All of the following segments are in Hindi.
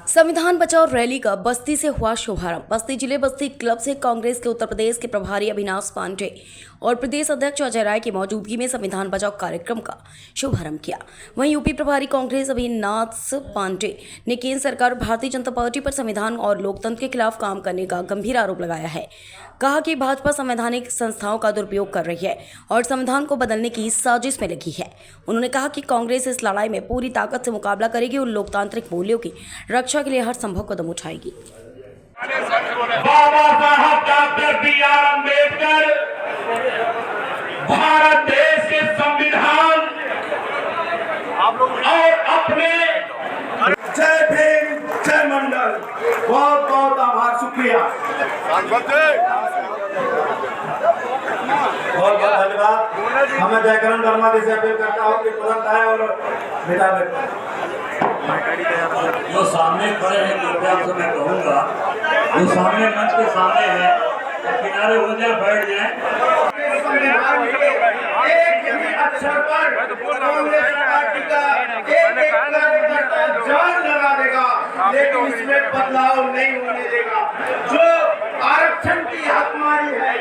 संविधान बचाओ रैली का बस्ती से हुआ शुभारंभ। बस्ती जिले बस्ती क्लब से कांग्रेस के उत्तर प्रदेश के प्रभारी अविनाश पांडे और प्रदेश अध्यक्ष अजय राय की मौजूदगी में संविधान बचाओ कार्यक्रम का शुभारंभ किया। वहीं यूपी प्रभारी कांग्रेस अविनाश पांडे ने केंद्र सरकार और भारतीय जनता पार्टी पर संविधान और लोकतंत्र के खिलाफ काम करने का गंभीर आरोप लगाया है। कहा कि भाजपा संवैधानिक संस्थाओं का दुरुपयोग कर रही है और संविधान को बदलने की साजिश में लगी है। उन्होंने कहा कि कांग्रेस इस लड़ाई में पूरी ताकत से मुकाबला करेगी और लोकतांत्रिक मूल्यों की रक्षा के लिए हर संभव कदम उठाएगी। बाबा साहब डॉक्टर बी.आर. अम्बेडकर भारत देश के संविधान और अपने जय भीम जय मंडल। बहुत बहुत आभार, शुक्रिया, बहुत बहुत धन्यवाद। हमें जयकरण वर्मा जी से अपील करता हूँ कि तुरंत आए और विदा दें। जो सामने खड़े हैं कृपया आपसे मैं कहूँगा, जो सामने मंच के सामने है तो किनारे हो जाए, बैठ जाए। एक ही अक्षर पर कांग्रेस पार्टी का एक कार्यकर्ता जान लगा देगा, लेकिन इसमें बदलाव नहीं होने देगा। जो आरक्षण की हकमारी है,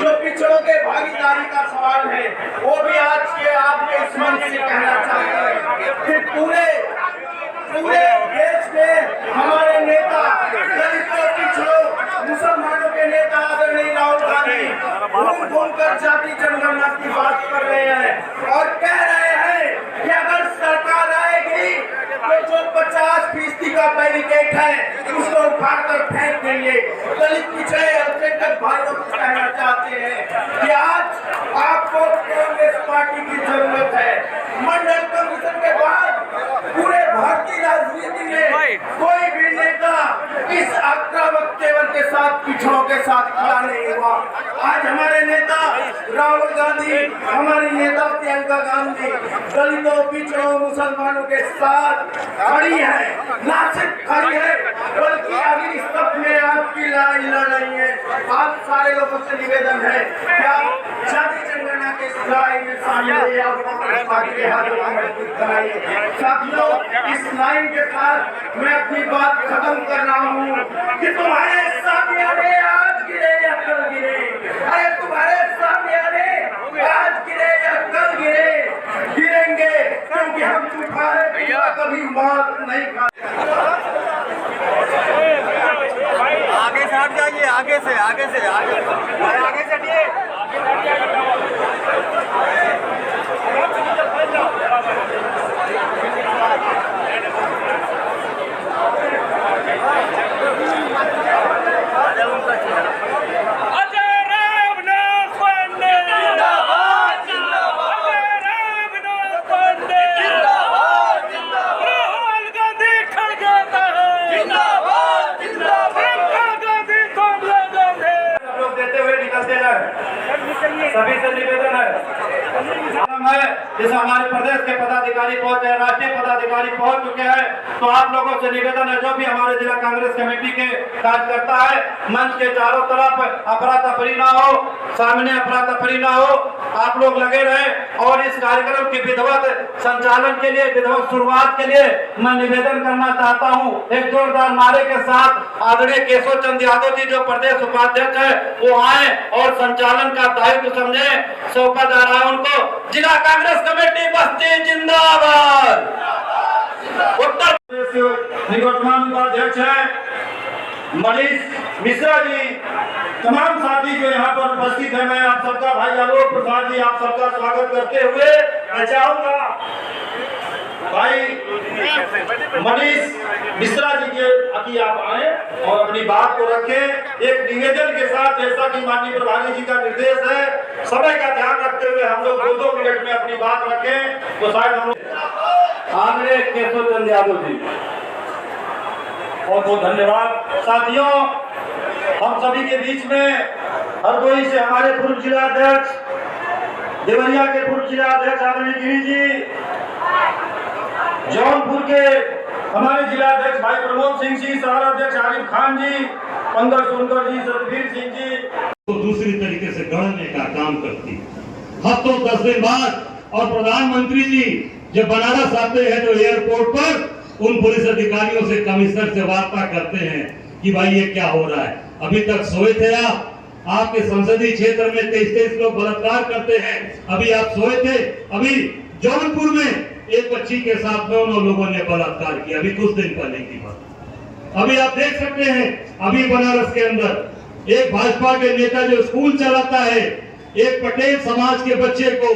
जो पिछड़ों के भागीदारी का सवाल है, वो भी आज के आपके इस मंच से कहना चाहते हैं कि पूरे देश में हमारे नेता दलितों, पिछड़ों, मुसलमानों के नेता आदरणीय राहुल गांधी घूम कर जाति जनगणना की बात कर रहे हैं और कह रहे हैं कि अगर सरकार आएगी तो जो 50% का बैरिकेड है उसको उखाड़ कर फेंक देंगे। दलित, पिछड़े, अल्पसंख्यक भाइयों को कहना चाहते हैं कि आज आपको कांग्रेस पार्टी की जरूरत है। मंडल कमीशन के बाद पूरे भारतीय राजनीति में कोई भी नेता इस आक्रामक तेवर के साथ, पिछड़ों के साथ खड़ा नहीं हुआ। आज हमारे नेता राहुल गांधी, हमारी नेता प्रियंका गांधी दलितों, पिछड़ों, मुसलमानों के साथ खड़ी है। ना सिर्फ खड़ी है बल्कि अगली स्टेप में आपकी लड़ाई लड़ रही है। आप सारे लोगों से निवेदन है कि आप जाति जनगणना के इस लड़ाई में शामिल कराइए। साथियों, इस लाइन के साथ मैं अपनी बात खत्म कर रहा हूँ कि तुम्हारे सामने आज गिरे या कल गिरे, अरे तुम्हारे सामने आज गिरे या कल गिरेंगे, क्योंकि हम तुम्हारे कभी मौत नहीं खाते। आगे से हट जाइए, आगे से हटिए। सभी से निवेदन है, जैसे हमारे प्रदेश के पदाधिकारी पहुंच गए, राष्ट्रीय पदाधिकारी पहुंच चुके हैं, तो आप लोगों से निवेदन है, जो भी हमारे जिला कांग्रेस कमेटी के कार्यकर्ता है, मंच के चारों तरफ अफरा तफरी ना हो, सामने अफरा तफरी ना हो, आप लोग लगे रहे। और इस कार्यक्रम के विधिवत संचालन के लिए, विधिवत शुरुआत के लिए मैं निवेदन करना चाहता हूँ, एक जोरदार नारे के साथ आदरणीय केशव चंद्र यादव जी जो प्रदेश उपाध्यक्ष है वो आए और संचालन का दायित्व समझे, सौंपा जा रहा है उनको। जिला कांग्रेस कमेटी बस्ती जिंदाबाद। उत्तर प्रदेश निवर्तमान उपाध्यक्ष है मनीष मिश्रा जी, तमाम साथी जो यहाँ पर उपस्थित है, मैं आप सबका, भाई आलोक प्रसाद जी, आप सबका स्वागत करते हुए मैं चाहूंगा भाई मनीष मिश्रा जी के आप आए और अपनी बात को रखें एक निवेदन के साथ, जैसा कि माननीय प्रभारी जी का निर्देश है, समय का ध्यान रखते हुए हम लोग 2-2 मिनट में अपनी बात रखें, तो शायद हम लोग आगे केशव चंद्र यादव जी, बहुत बहुत धन्यवाद। साथियों, हम सभी के बीच में हरदोई से हमारे पूर्व जिला अध्यक्ष, देवरिया के पूर्व जिला अध्यक्ष आदरणीय गिरी जी, जौनपुर के हमारे जिला अध्यक्ष भाई प्रमोद सिंह जी, शहर अध्यक्ष आरिफ खान जी, पंकज सोनकर जी, सतबीर सिंह जी, तो दूसरी तरीके से गढ़ने का काम करती। हफ्तों 10 दिन बाद और प्रधानमंत्री जी जब बनारस आते हैं तो एयरपोर्ट पर उन पुलिस अधिकारियों से, कमिश्नर से वार्ता करते हैं कि भाई ये क्या हो रहा है। अभी तक सोए थे आपके संसदीय क्षेत्र में 23 लोग बलात्कार करते हैं, अभी आप सोए थे। अभी जौनपुर में एक बच्ची के साथ 9 लोगों ने बलात्कार किया, अभी कुछ दिन पहले की बात। अभी आप देख सकते हैं, अभी बनारस के अंदर एक भाजपा के नेता जो स्कूल चलाता है, एक पटेल समाज के बच्चे को,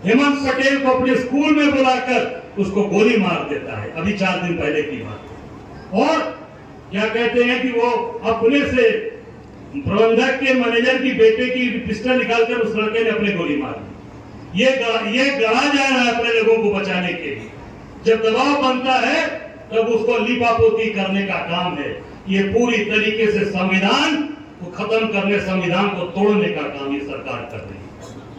हेमंत पटेल को अपने स्कूल में बुलाकर उसको गोली मार देता है, अभी 4 दिन पहले की बात। और क्या कहते हैं कि वो अपने से प्रबंधक के मैनेजर की बेटे की पिस्टल निकालकर उस लड़के ने अपने गोली मार दी। ये गढ़ा जा रहा है अपने लोगों को बचाने के लिए। जब दबाव बनता है तब उसको लिपापोती करने का काम है। ये पूरी तरीके से संविधान को खत्म करने, संविधान को तोड़ने का काम ये सरकार कर रही है।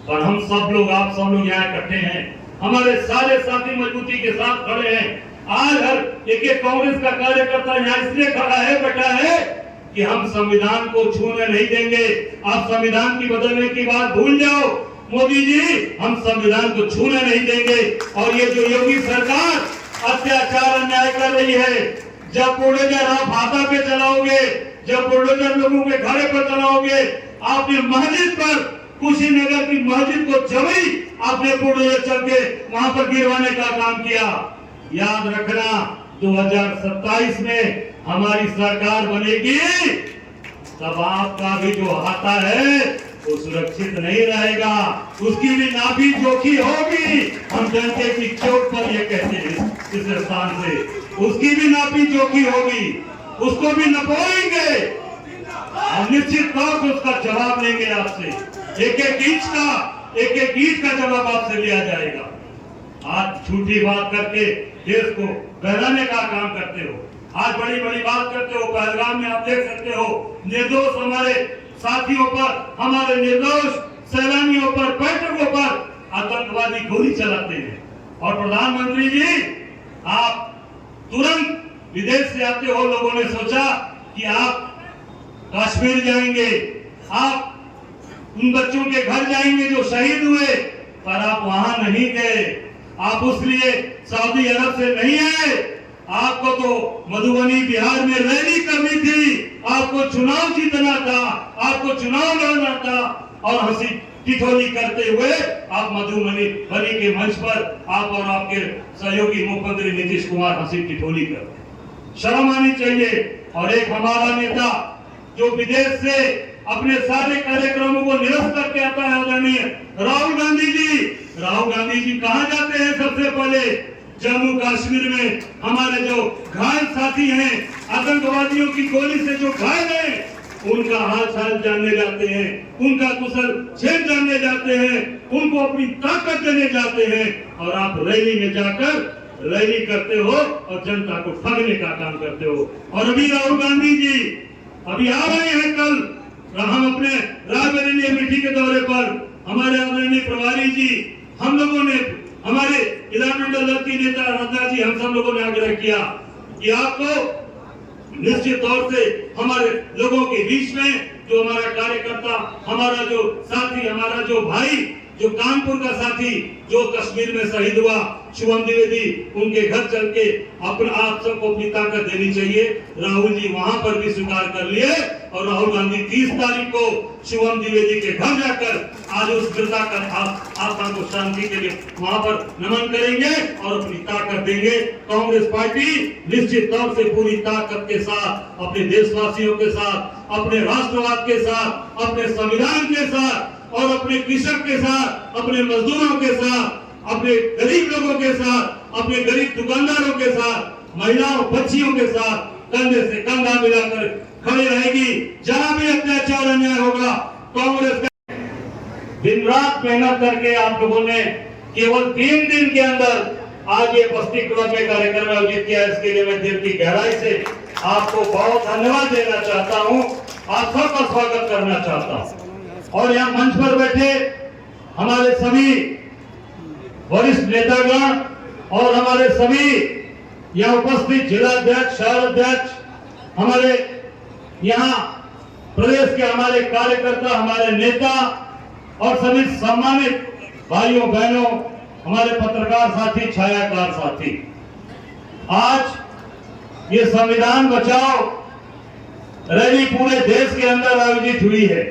और हम सब लोग, आप सब लोग यहाँ इकट्ठे हैं, हमारे सारे साथी मजबूती के साथ खड़े हैं। आज हर एक कांग्रेस का कार्यकर्ता यहाँ इसलिए खड़ा है, बैठा है कि हम संविधान को छूने नहीं देंगे। आप संविधान की बदलने की बात भूल जाओ मोदी जी, हम संविधान को छूने नहीं देंगे। और ये जो योगी सरकार अत्याचार अन्याय कर रही है, जब बुलडोजर आप हाथा पे चलाओगे, जब बुलडोजर लोगों के घरे पर चलाओगे, आपने मस्जिद पर, कुशीनगर की मस्जिद को जबई आपने बुलडोजर चल के वहां पर गिरवाने का काम किया। याद रखना 2027 में हमारी सरकार बनेगी, तब आपका भी जो हाथा है वो सुरक्षित नहीं रहेगा, उसकी भी नाभि जोखी होगी। हम जनते की चोट पर ये कहते हैं इस स्थान से, उसकी भी नाभि जोखी होगी, उसको भी नपोएंगे। हम निश्चित तौर से उसका जवाब लेंगे आपसे, एक एक ईंट का जवाब आपसे लिया जाएगा। आज झूठी बात करके देश को बहलाने का काम करते हो, आज बड़ी बड़ी बात करते हो। पहलगाम में आप देख सकते हो, निर्दोष हमारे साथियों पर, हमारे निर्दोष सैलानियों पर, पर्यटकों पर आतंकवादी गोली चलाते हैं। और प्रधानमंत्री जी, आप तुरंत विदेश से आते हो, लोगों ने सोचा कि आप कश्मीर जाएंगे, आप उन बच्चों के घर जाएंगे जो शहीद हुए, पर आप वहां नहीं गए। आप उसलिए सऊदी अरब से नहीं आए, आपको तो मधुबनी बिहार में रैली करनी थी, आपको चुनाव जीतना था, आपको चुनाव लड़ना था। और हंसी ठिठोली करते हुए आप मधुबनी के मंच पर आप और आपके सहयोगी मुख्यमंत्री नीतीश कुमार हंसी ठिठोली करते, शर्म आनी चाहिए। और एक हमारा नेता जो विदेश से अपने सारे कार्यक्रमों को निरस्त करके आता है, आदरणीय राहुल गांधी जी कहाँ जाते हैं? सबसे पहले जम्मू कश्मीर में हमारे जो घायल साथी हैं, आतंकवादियों की गोली से जो घायल हैं, उनका हाल चाल जानने जाते हैं, उनका कुशल क्षेम जानने जाते हैं, उनको अपनी ताकत देने जाते हैं। और आप रैली में जाकर रैली करते हो और जनता को ठगने का काम करते हो। और अभी राहुल गांधी जी अभी आ रहे हैं, कल हम अपने रायबरेली अमेठी के दौरे पर हमारे आदरणीय प्रभारी जी, हम लोगों ने, हमारे विधानमंडल दल की नेता राधा जी, हम सब लोगों ने आग्रह किया कि आपको निश्चित तौर से हमारे लोगों के बीच में जो हमारा कार्यकर्ता, हमारा जो साथी, हमारा जो भाई, जो कानपुर का साथी जो कश्मीर में शहीद हुआ, शुभम द्विवेदी, उनके घर चल के अपना आप सबको अपनी ताकत देनी चाहिए। राहुल जी वहां पर भी स्वीकार कर लिए और राहुल गांधी 30 तारीख को शुभम द्विवेदी के घर जाकर आज उस वीरता का आत्मा को शांति के लिए वहां पर नमन करेंगे और अपनी ताकत देंगे। कांग्रेस पार्टी निश्चित तौर से पूरी ताकत के साथ अपने देशवासियों के साथ, अपने राष्ट्रवाद के साथ, अपने संविधान के साथ और अपने कृषक के साथ, अपने मजदूरों के साथ, अपने गरीब लोगों के साथ, अपने गरीब दुकानदारों के साथ, महिलाओं बच्चियों के साथ कंधे से कंधा मिलाकर खड़ी रहेगी। जहां भी अत्याचार अन्याय होगा, कांग्रेस दिन रात मेहनत करके आप लोगों ने केवल 3 दिन के अंदर आज ये बस्ती क्लब में कार्यक्रम आयोजित किया। इसके लिए मैं दिल की गहराई से आपको बहुत धन्यवाद देना चाहता हूँ, आप सबका स्वागत करना चाहता हूँ। और यहाँ मंच पर बैठे हमारे सभी वरिष्ठ नेतागण और हमारे सभी यहाँ उपस्थित जिला अध्यक्ष, शहर अध्यक्ष, हमारे यहाँ प्रदेश के हमारे कार्यकर्ता, हमारे नेता और सभी सम्मानित भाइयों बहनों, हमारे पत्रकार साथी, छायाकार साथी, आज ये संविधान बचाओ रैली पूरे देश के अंदर आयोजित हुई है।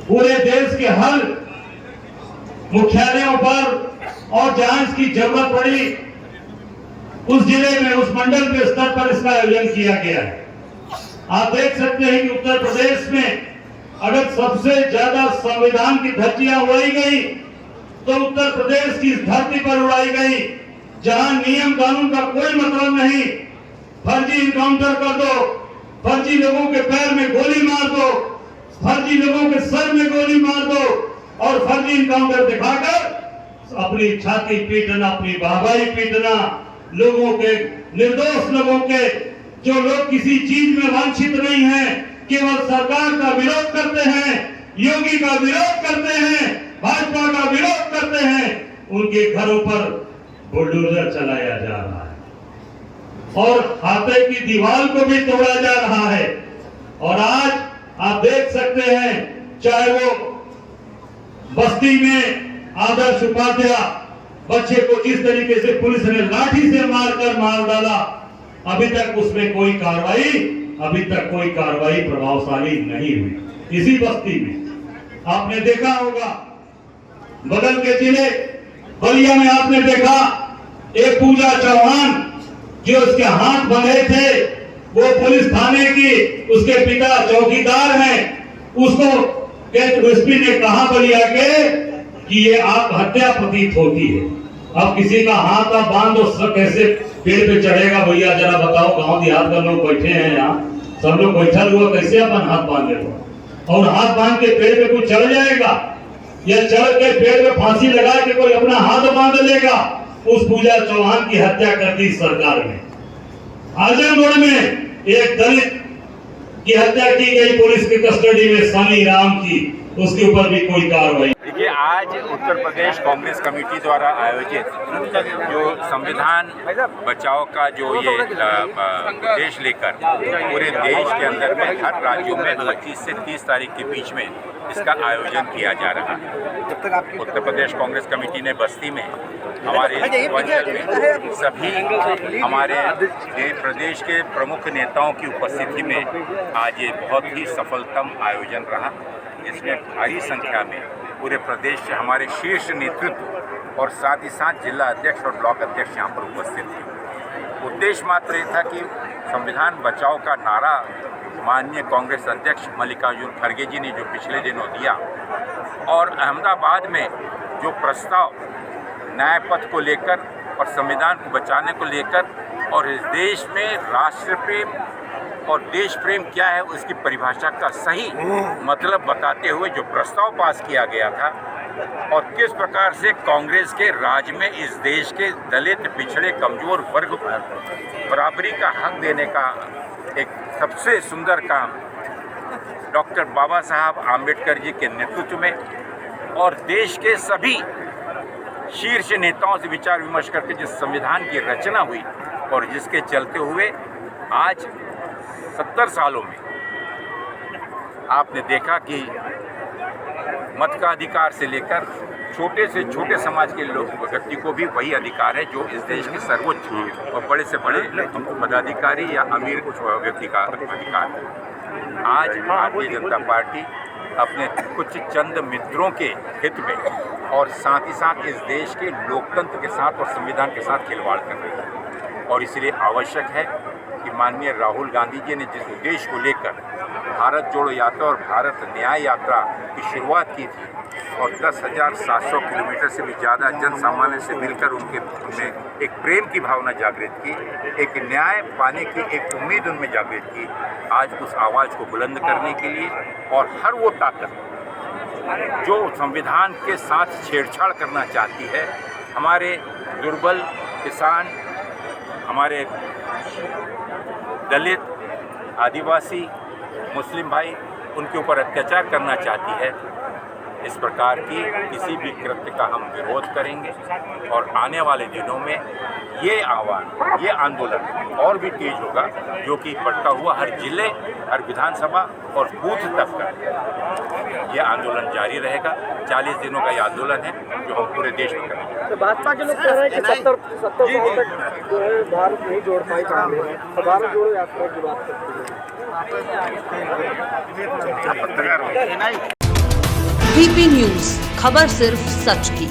पूरे देश के हर मुख्यालयों पर और जहां इसकी जरूरत पड़ी उस जिले में, उस मंडल के स्तर पर इसका आयोजन किया गया है। आप देख सकते हैं कि उत्तर प्रदेश में अगर सबसे ज्यादा संविधान की धज्जियां उड़ाई गई तो उत्तर प्रदेश की इस धरती पर उड़ाई गई, जहां नियम कानून का कोई मतलब नहीं। फर्जी इनकाउंटर कर दो, फर्जी लोगों के पैर में गोली मार दो, फर्जी लोगों के सर में गोली मार दो और फर्जी इनकाउंटर दिखाकर अपनी छाती पीटना, अपनी बाहवाही पीटना, लोगों के, निर्दोष लोगों के, जो लोग किसी चीज में वांछित नहीं हैं, केवल सरकार का विरोध करते हैं, योगी का विरोध करते हैं, भाजपा का विरोध करते हैं, उनके घरों पर बुलडोजर चलाया जा रहा है और खाते की दीवार को भी तोड़ा जा रहा है। और आज आप देख सकते हैं, चाहे वो बस्ती में आदर्श उपाध्याय बच्चे को जिस तरीके से पुलिस ने लाठी से मारकर मार डाला, अभी तक उसमें कोई कार्रवाई प्रभावशाली नहीं हुई। इसी बस्ती में आपने देखा होगा, बगल के जिले बलिया में आपने देखा एक पूजा चौहान जो उसके हाथ बंधे थे, वो पुलिस थाने की, उसके पिता चौकीदार हैं, उसको एसपी ने कहा बलिया के कि ये आप हत्या प्रतीत होती है। अब किसी का हाथ आप बांध दो, सब कैसे पेड़ पे चढ़ेगा भैया, जरा बताओ। गांव देहात का लोग बैठे हैं यहाँ, सब लोग बैठल हुआ, कैसे अपन हाथ बांधेगा? और हाथ बांध के पेड़ पे कोई चढ़ जाएगा या चढ़ के पेड़ पे फांसी लगा के कोई अपना हाथ बांध लेगा? उस पूजा चौहान की हत्या कर दी सरकार ने। आजमगढ़ में एक दलित की हत्या की गई पुलिस की कस्टडी में, सनी राम की, उसके ऊपर भी कोई कार्रवाई। देखिए, आज उत्तर प्रदेश कांग्रेस कमेटी द्वारा आयोजित जो संविधान बचाओ का जो ये उद्देश्य लेकर पूरे देश के अंदर में हर राज्यों में 25 से 30 तारीख के बीच में इसका आयोजन किया जा रहा है। उत्तर प्रदेश कांग्रेस कमेटी ने बस्ती में, हमारे पूर्वांचल में सभी हमारे प्रदेश के प्रमुख नेताओं की उपस्थिति में आज ये बहुत ही सफलतम आयोजन रहा। इसमें भारी संख्या में पूरे प्रदेश से हमारे शीर्ष नेतृत्व और साथ ही साथ जिला अध्यक्ष और ब्लॉक अध्यक्ष यहाँ पर उपस्थित थे। उद्देश्य मात्र ये था कि संविधान बचाओ का नारा माननीय कांग्रेस अध्यक्ष मल्लिकार्जुन खड़गे जी ने जो पिछले दिनों दिया, और अहमदाबाद में जो प्रस्ताव न्याय पथ को लेकर और संविधान को बचाने को लेकर और इस देश में राष्ट्र प्रेम और देश प्रेम क्या है उसकी परिभाषा का सही मतलब बताते हुए जो प्रस्ताव पास किया गया था, और किस प्रकार से कांग्रेस के राज में इस देश के दलित, पिछड़े, कमजोर वर्ग को बराबरी का हक देने का एक सबसे सुंदर काम डॉक्टर बाबा साहब आम्बेडकर जी के नेतृत्व में और देश के सभी शीर्ष नेताओं से विचार विमर्श करके जिस संविधान की रचना हुई और जिसके चलते हुए आज 70 सालों में आपने देखा कि मत का अधिकार से लेकर छोटे से छोटे समाज के लोग, व्यक्ति को भी वही अधिकार है जो इस देश के सर्वोच्च और बड़े से बड़े पदाधिकारी या अमीर व्यक्ति का अधिकार है। आज भारतीय जनता पार्टी अपने कुछ चंद मित्रों के हित में और साथ ही साथ इस देश के लोकतंत्र के साथ और संविधान के साथ खिलवाड़ कर रही है, और इसलिए आवश्यक है कि माननीय राहुल गांधी जी ने जिस उद्देश्य को लेकर भारत जोड़ो यात्रा और भारत न्याय यात्रा की शुरुआत की थी और 10,700 किलोमीटर से भी ज़्यादा जन सामान्य से मिलकर उनमें एक प्रेम की भावना जागृत की, एक न्याय पाने की एक उम्मीद उनमें जागृत की, आज उस आवाज़ को बुलंद करने के लिए और हर वो ताकत जो संविधान के साथ छेड़छाड़ करना चाहती है, हमारे दुर्बल किसान, हमारे दलित, आदिवासी, मुस्लिम भाई, उनके ऊपर अत्याचार करना चाहती है, इस प्रकार की किसी भी कृत्य का हम विरोध करेंगे। और आने वाले दिनों में ये आह्वान, ये आंदोलन और भी तेज होगा, जो कि बढ़ता हुआ हर जिले, हर विधानसभा और बूथ तक का ये आंदोलन जारी रहेगा। 40 दिनों का ये आंदोलन है। जो हम पूरे देश में करने जा रहे हैं। भाजपा के लोग कह रहे हैं कि 70 साल तक जो है भारत नहीं जोड़ पाई कांग्रेस, भारत जोड़ो यात्रा की बात करती है। VP न्यूज, खबर सिर्फ सच की।